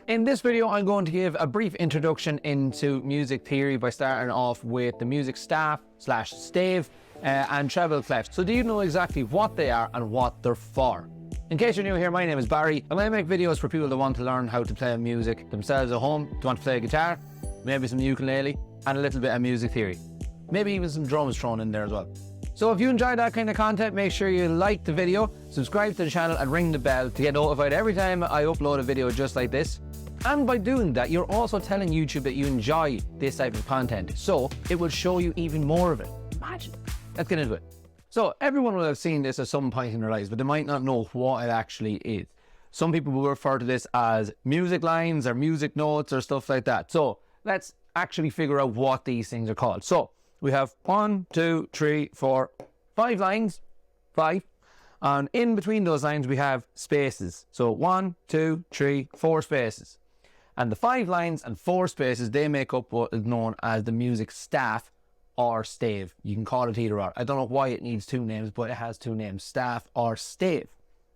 In this video, I'm going to give a brief introduction into music theory by starting off with the music staff / stave and treble clef. So do you know exactly what they are and what they're for? In case you're new here, my name is Barry, and I make videos for people that want to learn how to play music themselves at home, to want to play a guitar, maybe some ukulele, and a little bit of music theory. Maybe even some drums thrown in there as well. So if you enjoy that kind of content, make sure you like the video, subscribe to the channel and ring the bell to get notified every time I upload a video just like this. And by doing that, you're also telling YouTube that you enjoy this type of content, so it will show you even more of it. Imagine. Let's get into it. So everyone will have seen this at some point in their lives, but they might not know what it actually is. Some people will refer to this as music lines or music notes or stuff like that. So let's actually figure out what these things are called. So we have 1, 2, 3, 4, 5 lines, 5. And in between those lines, we have spaces. So 1, 2, 3, 4 spaces. And the 5 lines and 4 spaces, they make up what is known as the music staff or stave. You can call it either or. I don't know why it needs 2 names, but it has 2 names, staff or stave.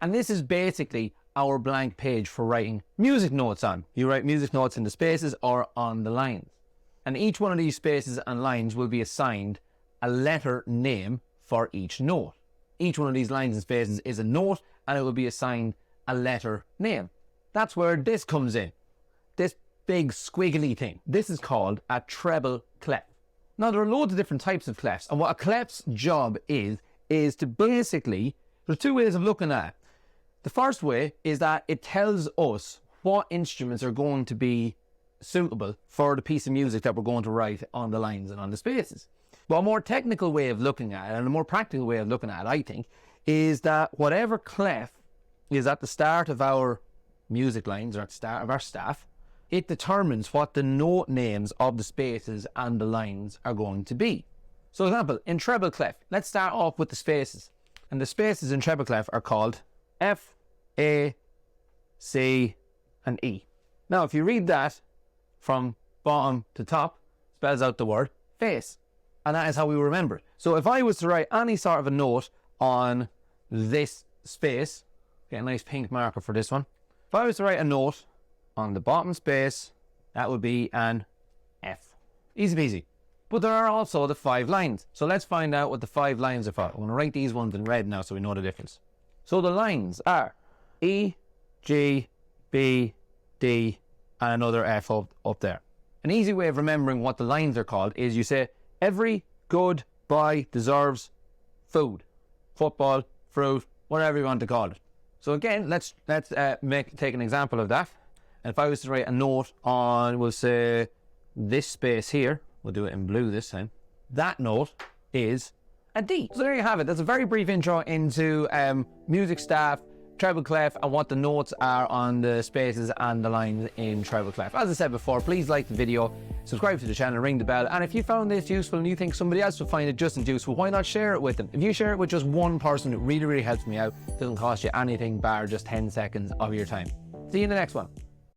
And this is basically our blank page for writing music notes on. You write music notes in the spaces or on the lines. And each one of these spaces and lines will be assigned a letter name for each note. Each one of these lines and spaces is a note, and it will be assigned a letter name. That's where this comes in. This big squiggly thing. This is called a treble clef. Now, there are loads of different types of clefs, and what a clef's job is to basically, there's 2 ways of looking at it. The first way is that it tells us what instruments are going to be suitable for the piece of music that we're going to write on the lines and on the spaces. But a more technical way of looking at it, and a more practical way of looking at it, I think, is that whatever clef is at the start of our music lines or at the start of our staff, it determines what the note names of the spaces and the lines are going to be. So, for example, in treble clef, let's start off with the spaces. And the spaces in treble clef are called F, A, C, and E. Now, if you read that from bottom to top, spells out the word face. And that is how we remember it. So if I was to write any sort of a note on this space, get a nice pink marker for this one. If I was to write a note on the bottom space, that would be an F. Easy peasy. But there are also the 5 lines. So let's find out what the 5 lines are for. I'm going to write these ones in red now so we know the difference. So the lines are E, G, B, D, and another F up there. An easy way of remembering what the lines are called is you say, every good boy deserves food, football, fruit, whatever you want to call it. So again, let's take an example of that. And if I was to write a note on, we'll say this space here, we'll do it in blue this time. That note is a D. So there you have it. That's a very brief intro into music staff, treble clef, and what the notes are on the spaces and the lines in treble clef. As I said before, please like the video, subscribe to the channel, ring the bell, and if you found this useful and you think somebody else will find it just as useful, why not share it with them? If you share it with just one person, it really, really helps me out. It doesn't cost you anything bar just 10 seconds of your time. See you in the next one.